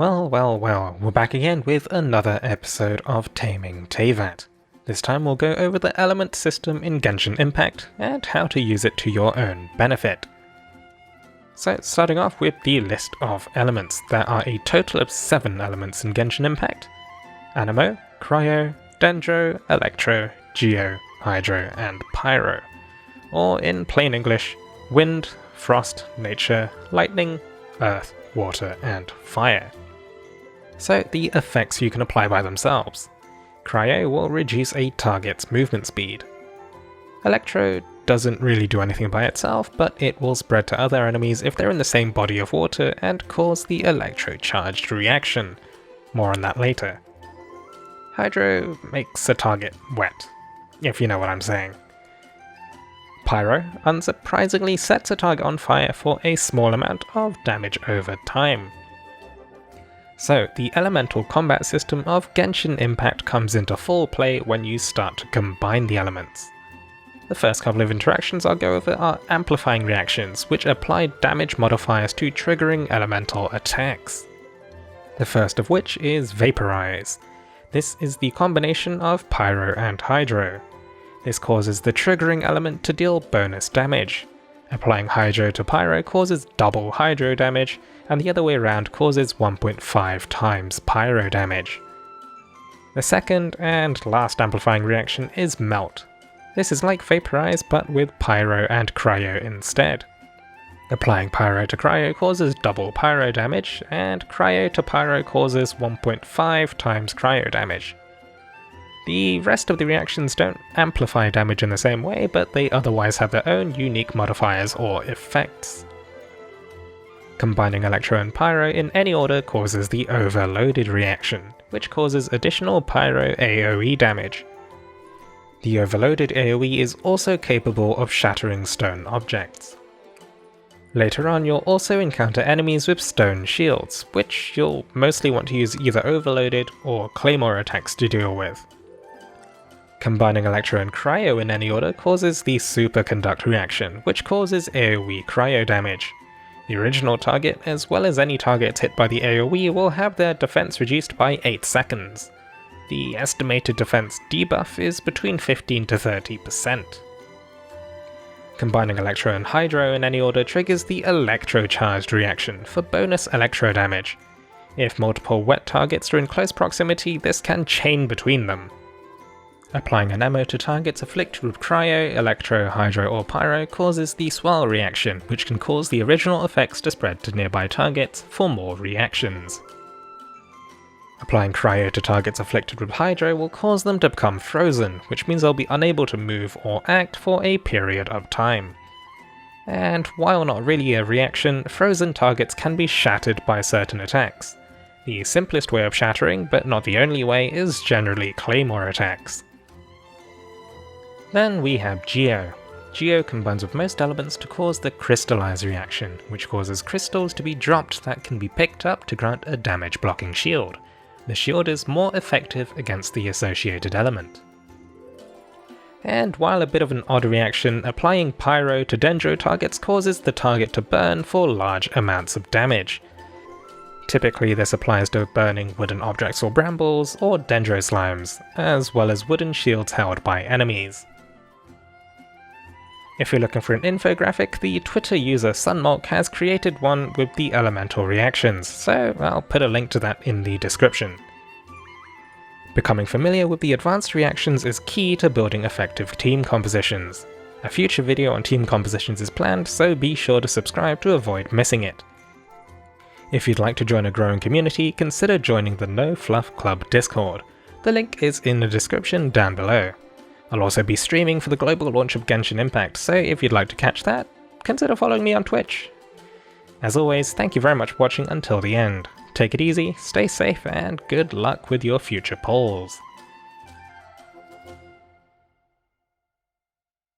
Well, we're back again with another episode of Taming Teyvat. This time we'll go over the element system in Genshin Impact and how to use it to your own benefit. So starting off with the list of elements, there are a total of 7 elements in Genshin Impact: Anemo, Cryo, Dendro, Electro, Geo, Hydro and Pyro. Or in plain English, Wind, Frost, Nature, Lightning, Earth, Water and Fire. So the effects you can apply by themselves. Cryo will reduce a target's movement speed. Electro doesn't really do anything by itself, but it will spread to other enemies if they're in the same body of water and cause the electro-charged reaction. More on that later. Hydro makes a target wet, if you know what I'm saying. Pyro, unsurprisingly, sets a target on fire for a small amount of damage over time. So, the elemental combat system of Genshin Impact comes into full play when you start to combine the elements. The first couple of interactions I'll go over are Amplifying Reactions, which apply damage modifiers to triggering elemental attacks. The first of which is Vaporize. This is the combination of Pyro and Hydro. This causes the triggering element to deal bonus damage. Applying Hydro to Pyro causes double Hydro damage, and the other way around causes 1.5 times Pyro damage. The second and last amplifying reaction is Melt. This is like Vaporize but with Pyro and Cryo instead. Applying Pyro to Cryo causes double Pyro damage, and Cryo to Pyro causes 1.5 times Cryo damage. The rest of the reactions don't amplify damage in the same way, but they otherwise have their own unique modifiers or effects. Combining Electro and Pyro in any order causes the Overloaded reaction, which causes additional Pyro AoE damage. The Overloaded AoE is also capable of shattering stone objects. Later on, you'll also encounter enemies with stone shields, which you'll mostly want to use either Overloaded or Claymore attacks to deal with. Combining Electro and Cryo in any order causes the Superconduct reaction, which causes AoE Cryo damage. The original target, as well as any targets hit by the AoE, will have their defense reduced by 8 seconds. The estimated defense debuff is between 15 to 30%. Combining Electro and Hydro in any order triggers the Electro-charged reaction for bonus Electro damage. If multiple wet targets are in close proximity, this can chain between them. Applying an ammo to targets afflicted with Cryo, Electro, Hydro or Pyro causes the Swirl reaction, which can cause the original effects to spread to nearby targets for more reactions. Applying Cryo to targets afflicted with Hydro will cause them to become frozen, which means they'll be unable to move or act for a period of time. And while not really a reaction, frozen targets can be shattered by certain attacks. The simplest way of shattering, but not the only way, is generally Claymore attacks. Then we have Geo. Geo combines with most elements to cause the Crystallize reaction, which causes crystals to be dropped that can be picked up to grant a damage blocking shield. The shield is more effective against the associated element. And while a bit of an odd reaction, applying Pyro to Dendro targets causes the target to burn for large amounts of damage. Typically this applies to burning wooden objects or brambles, or Dendro slimes, as well as wooden shields held by enemies. If you're looking for an infographic, the Twitter user Sunmolk has created one with the elemental reactions, so I'll put a link to that in the description. Becoming familiar with the advanced reactions is key to building effective team compositions. A future video on team compositions is planned, so be sure to subscribe to avoid missing it. If you'd like to join a growing community, consider joining the No Fluff Club Discord. The link is in the description down below. I'll also be streaming for the global launch of Genshin Impact, so if you'd like to catch that, consider following me on Twitch. As always, thank you very much for watching until the end. Take it easy, stay safe, and good luck with your future polls.